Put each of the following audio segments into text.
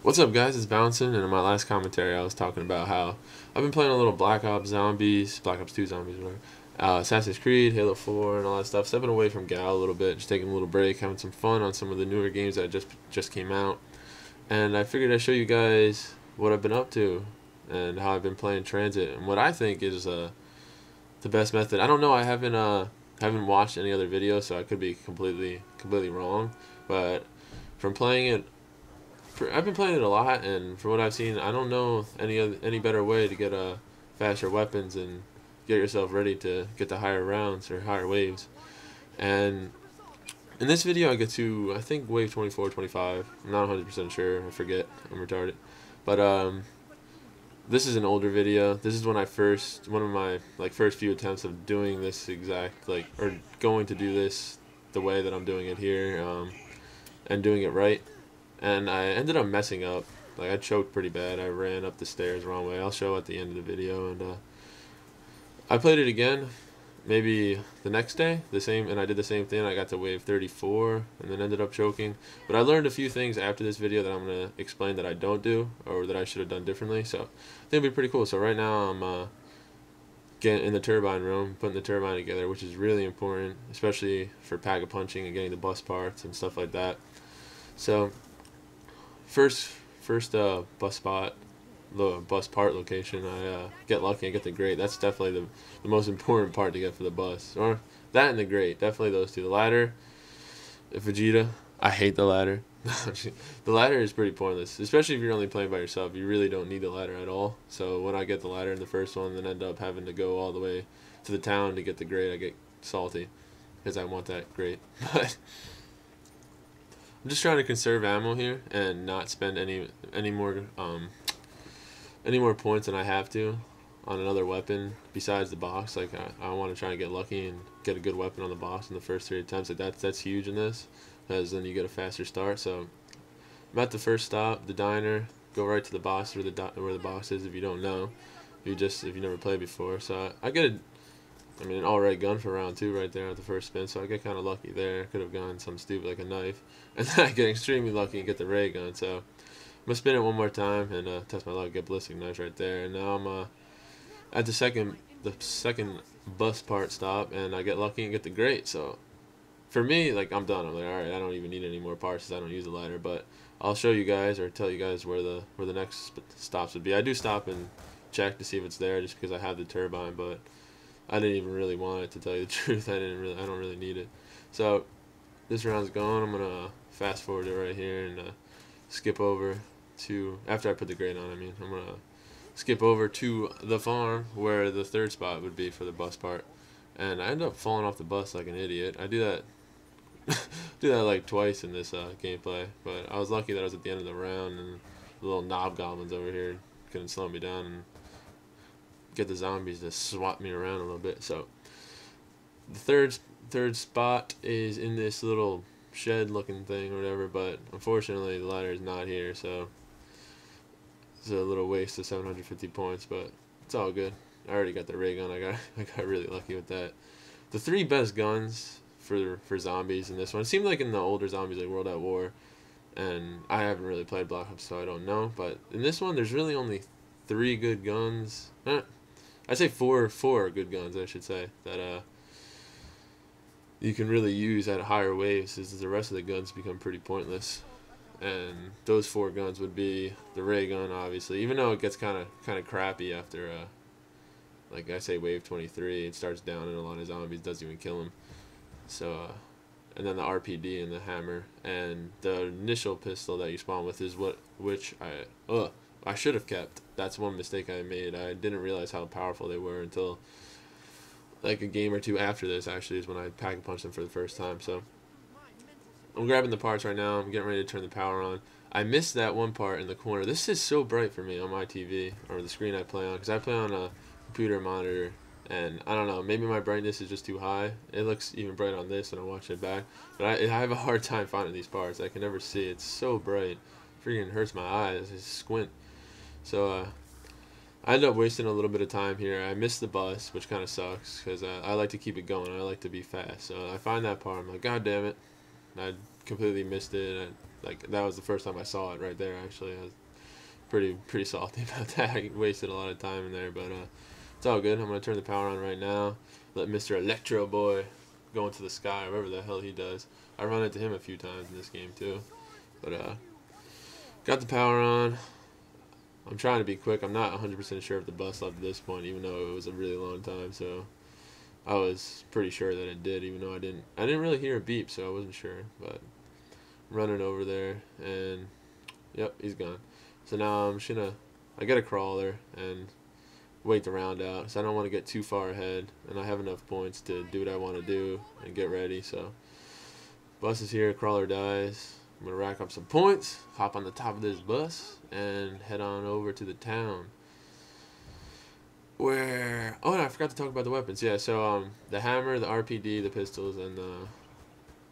What's up, guys? It's Bouncin, and in my last commentary, I was talking about how I've been playing a little Black Ops Zombies, Black Ops 2 Zombies, whatever, Assassin's Creed, Halo 4, and all that stuff. Stepping away from Gal a little bit, just taking a little break, having some fun on some of the newer games that just came out. And I figured I'd show you guys what I've been up to and how I've been playing Transit and what I think is the best method. I don't know. I haven't watched any other videos, so I could be completely wrong. But from playing it. I've been playing it a lot, and from what I've seen, I don't know any better way to get faster weapons and get yourself ready to get the higher rounds or higher waves. And in this video, I get to, I think, wave 24, 25. I'm not 100% sure. I forget. I'm retarded. But this is an older video. This is when one of my first few attempts of doing this exact or going to do this the way that I'm doing it here, and doing it right. And I ended up messing up. I choked pretty bad. I ran up the stairs the wrong way. I'll show at the end of the video. And I played it again, maybe the next day, and I did the same thing. I got to wave 34 and then ended up choking. But I learned a few things after this video that I'm going to explain that I don't do or that I should have done differently. So I think it'll be pretty cool. So right now I'm getting in the turbine room, putting the turbine together, which is really important, especially for pack-a-punching and getting the bus parts and stuff like that. So First bus spot, the bus part location, I get lucky, I get the grate. That's definitely the most important part to get for the bus. Or that and the grate, definitely those two. The ladder, Vegeta, I hate the ladder. The ladder is pretty pointless, especially if you're only playing by yourself. You really don't need the ladder at all. So when I get the ladder in the first one, then end up having to go all the way to the town to get the grate, I get salty because I want that grate. But I'm just trying to conserve ammo here and not spend any more points than I have to on another weapon besides the box. I want to try and get lucky and get a good weapon on the box in the first 3 attempts. That's huge in this, because then you get a faster start. So I'm at the first stop, the diner. Go right to the box where the box is. If you don't know, if you never played before. So I get an all-right gun for round 2 right there at the first spin, so I get kind of lucky there. Could have gone something stupid like a knife. And then I get extremely lucky and get the ray gun, so I'm going to spin it one more time and test my luck, get ballistic knives right there. And now I'm at the second bus part stop, and I get lucky and get the grate. So for me, I'm done. I'm like, alright, I don't even need any more parts because I don't use the ladder, but I'll show you guys or tell you guys where the next stops would be. I do stop and check to see if it's there just because I have the turbine, but I didn't even really want it, to tell you the truth. I don't really need it. So this round's going. I'm gonna fast forward it right here and skip over to, after I put the grate on, I'm gonna skip over to the farm where the third spot would be for the bus part. And I end up falling off the bus like an idiot. I do that like twice in this gameplay, but I was lucky that I was at the end of the round and the little knob goblins over here couldn't slow me down and get the zombies to swat me around a little bit. So the third spot is in this little shed looking thing or whatever, but unfortunately the ladder is not here, so it's a little waste of 750 points, but it's all good. I already got the ray gun. I got really lucky with that. The 3 best guns for zombies in this one, it seemed like in the older zombies like World at War, and I haven't really played Black Ops, so I don't know, but in this one there's really only 3 good guns. I'd say four good guns, I should say, that you can really use at higher waves, as the rest of the guns become pretty pointless. And those 4 guns would be the ray gun, obviously, even though it gets kind of crappy after like I say wave 23, it starts downing a lot of zombies, doesn't even kill them. So and then the RPD and the hammer and the initial pistol that you spawn with is which I should have kept. That's one mistake I made. I didn't realize how powerful they were until like a game or 2 after this, actually, is when I pack-a-punched them for the first time. So I'm grabbing the parts right now. I'm getting ready to turn the power on. I missed that one part in the corner. This is so bright for me on my TV, or the screen I play on, because I play on a computer monitor, and I don't know, maybe my brightness is just too high. It looks even bright on this when I watch it back, but I have a hard time finding these parts. I can never see. It's so bright. Freaking hurts my eyes. I squint. So I ended up wasting a little bit of time here. I missed the bus, which kind of sucks, because I like to keep it going. I like to be fast. So I find that part. I'm like, God damn it. I completely missed it. Like that was the first time I saw it right there. Actually, I was pretty salty about that. I wasted a lot of time in there, but it's all good. I'm gonna turn the power on right now. Let Mr. Electro Boy go into the sky, whatever the hell he does. I run into him a few times in this game too, but got the power on. I'm trying to be quick. I'm not 100% sure if the bus left at this point, even though it was a really long time. So I was pretty sure that it did, even though I didn't really hear a beep, so I wasn't sure. But I'm running over there, and yep, he's gone. So now I'm just gonna, I got a crawler and wait the round out. So I don't want to get too far ahead, and I have enough points to do what I want to do and get ready. So bus is here, crawler dies. I'm gonna rack up some points, hop on the top of this bus, and head on over to the town. Where, oh, and I forgot to talk about the weapons. Yeah, so the hammer, the RPD, the pistols, and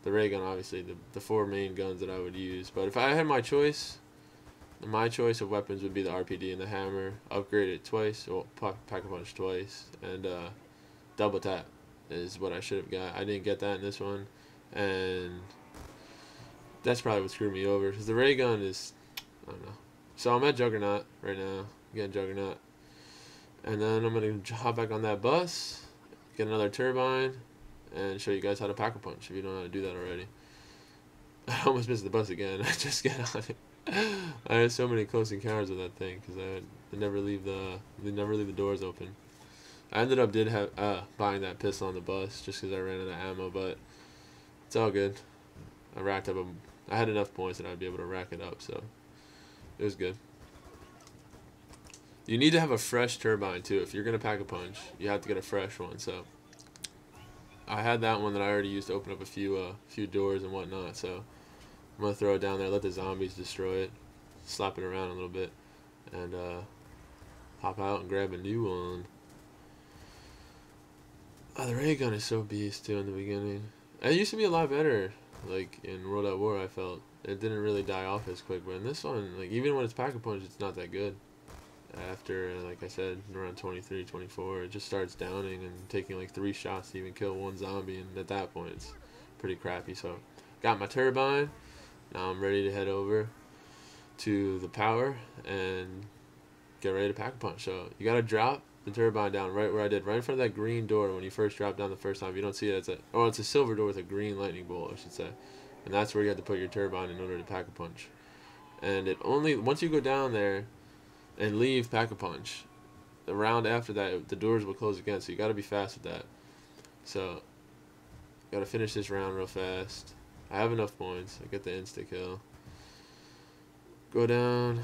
the ray gun. Obviously, the four main guns that I would use. But if I had my choice of weapons would be the RPD and the hammer. Upgrade it twice, well, pack a punch twice, and double tap is what I should have got. I didn't get that in this one, and that's probably what screwed me over, because the ray gun is, I don't know. So I'm at Juggernaut right now, getting Juggernaut, and then I'm going to hop back on that bus, get another turbine, and show you guys how to pack a punch if you don't know how to do that already. I almost missed the bus again. I just get on it. I had so many close encounters with that thing, because they never leave the doors open. I ended up buying that pistol on the bus just because I ran out of ammo, but it's all good. I racked up I had enough points that I'd be able to rack it up, so it was good. You need to have a fresh turbine too. If you're gonna pack a punch, you have to get a fresh one. So I had that one that I already used to open up a few doors and whatnot. So I'm gonna throw it down there, let the zombies destroy it, slap it around a little bit, and hop out and grab a new one. Oh, the ray gun is so beast too in the beginning. It used to be a lot better. Like in World at War, I felt it didn't really die off as quick, but in this one, like even when it's pack a punch, it's not that good. After, like I said, around 23, 24, it just starts downing and taking like 3 shots to even kill one zombie, and at that point, it's pretty crappy. So, got my turbine. Now I'm ready to head over to the power and get ready to pack a punch. So you gotta drop the turbine down right where I did, right in front of that green door when you first drop down the first time. You don't see it. It's a silver door with a green lightning bolt, I should say. And that's where you have to put your turbine in order to pack a punch. And it only, once you go down there and leave pack a punch, the round after that, the doors will close again. So you gotta be fast with that. So gotta finish this round real fast. I have enough points. I get the insta kill. Go down,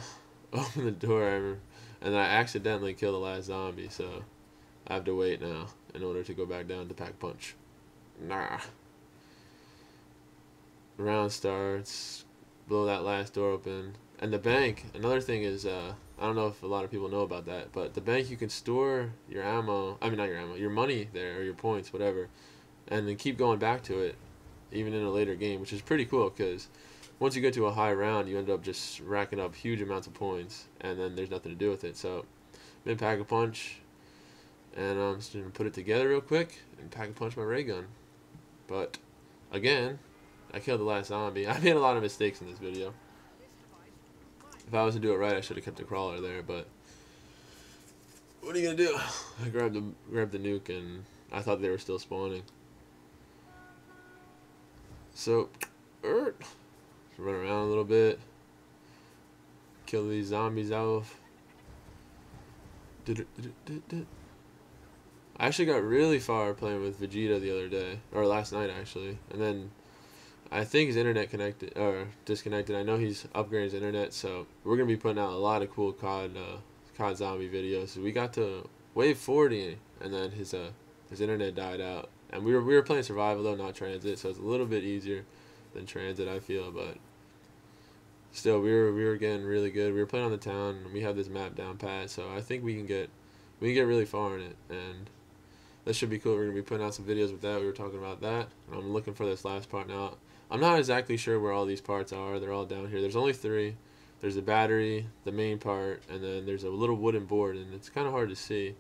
open the door, and then I accidentally kill the last zombie, so I have to wait now in order to go back down to pack punch. Nah. The round starts, blow that last door open. And the bank, another thing is, I don't know if a lot of people know about that, but the bank, you can store your ammo, I mean not your ammo, your money there, or your points, whatever, and then keep going back to it, even in a later game, which is pretty cool, because once you get to a high round, you end up just racking up huge amounts of points, and then there's nothing to do with it. So, I'm going to pack a punch, and I'm just going to put it together real quick, and pack a punch my ray gun. But, again, I killed the last zombie. I made a lot of mistakes in this video. If I was to do it right, I should have kept the crawler there, but what are you going to do? I grabbed the nuke, and I thought they were still spawning. So, run around a little bit, kill these zombies off. I actually got really far playing with Vegeta the other day, or last night actually, and then I think his internet disconnected. I know he's upgrading his internet, so we're gonna be putting out a lot of cool COD zombie videos. So we got to wave 40, and then his internet died out, and we were playing survival though, not transit, so it's a little bit easier than transit, I feel, but still, we were getting really good. We were playing on the town, and we have this map down pat, so I think we can get really far in it, and that should be cool. We're gonna be putting out some videos with that. We were talking about that, and I'm looking for this last part now. I'm not exactly sure where all these parts are. They're all down here. There's only 3. There's the battery, the main part, and then there's a little wooden board, and it's kind of hard to see,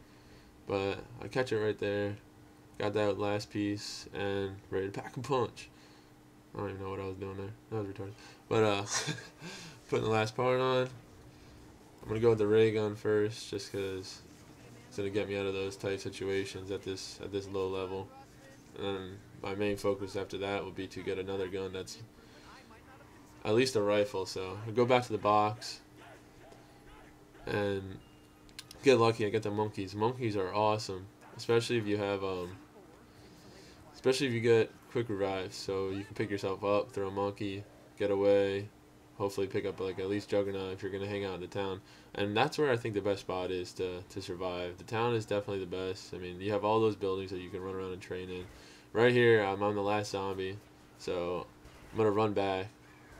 but I catch it right there. Got that last piece, and ready to pack a punch. I don't even know what I was doing there. That was retarded. But putting the last part on. I'm gonna go with the ray gun first, just because it's gonna get me out of those tight situations at this low level. And then my main focus after that will be to get another gun that's at least a rifle. So I go back to the box and get lucky. I get the monkeys. Monkeys are awesome, especially if you have especially if you get quick revives. So you can pick yourself up, throw a monkey, get away, hopefully pick up like at least Juggernaut if you're gonna hang out in the town. And that's where I think the best spot is to survive. The town is definitely the best. I mean, you have all those buildings that you can run around and train in. Right here, I'm the last zombie, so I'm gonna run back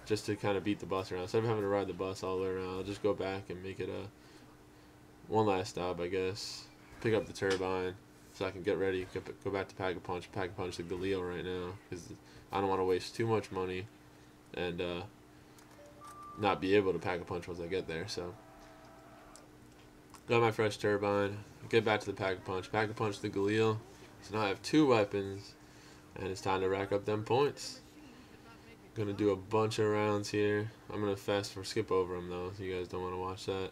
just to kind of beat the bus around. Instead of having to ride the bus all the way around, I'll just go back and make it a one last stop, I guess. Pick up the turbine so I can get ready, go back to Pack-a-Punch the Galil right now, because I don't want to waste too much money and not be able to Pack-a-Punch once I get there. So got my fresh turbine, get back to the Pack-a-Punch the Galil. So now I have 2 weapons, and it's time to rack up them points. Gonna do a bunch of rounds here. I'm gonna skip over them though, so you guys don't want to watch that.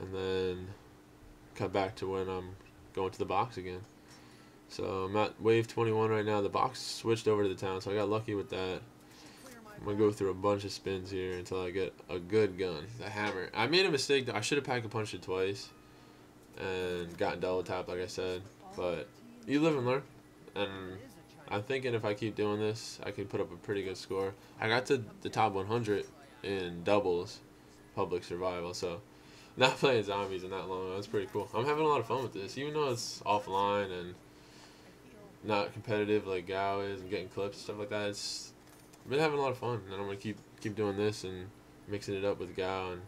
And then cut back to when I'm going to the box again. So I'm at wave 21 right now. The box switched over to the town, so I got lucky with that. I'm gonna go through a bunch of spins here until I get a good gun. The hammer. I made a mistake. I should have Pack-a-Punched it twice and gotten double tap, like I said. But you live and learn. And I'm thinking if I keep doing this, I can put up a pretty good score. I got to the top 100 in doubles, public survival. So not playing zombies in that long, that's pretty cool. I'm having a lot of fun with this, even though it's offline and not competitive like Gao is and getting clips and stuff like that. I've been having a lot of fun, and I'm gonna keep doing this and mixing it up with Gao and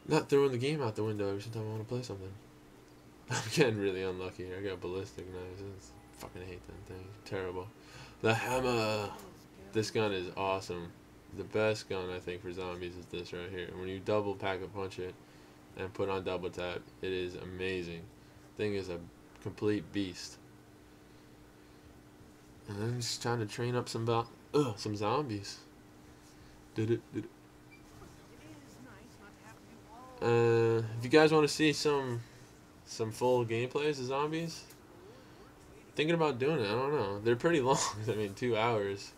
not throwing the game out the window every time I want to play something. I'm getting really unlucky here. I got ballistic knives. I fucking hate them things. Terrible. The hammer. This gun is awesome. The best gun I think for zombies is this right here. When you double Pack-a-Punch it and put on double tap, it is amazing. Thing is a complete beast. And I'm just trying to train up some zombies. If you guys want to see some full gameplays of zombies, thinking about doing it. I don't know. They're pretty long. I mean, 2 hours.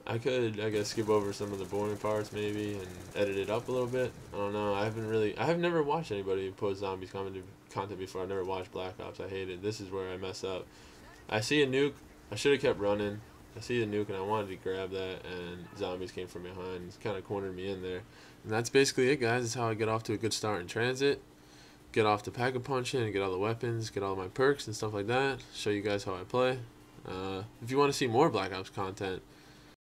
I guess, skip over some of the boring parts maybe and edit it up a little bit. I don't know. I have never watched anybody post zombies content before. I've never watched Black Ops. I hate it. This is where I mess up. I see a nuke. I should have kept running. I see the nuke and I wanted to grab that, and zombies came from behind and kind of cornered me in there. And that's basically it, guys. That's how I get off to a good start in Transit. Get off to Pack-a-Punching and get all the weapons, get all my perks and stuff like that. Show you guys how I play. If you want to see more Black Ops content,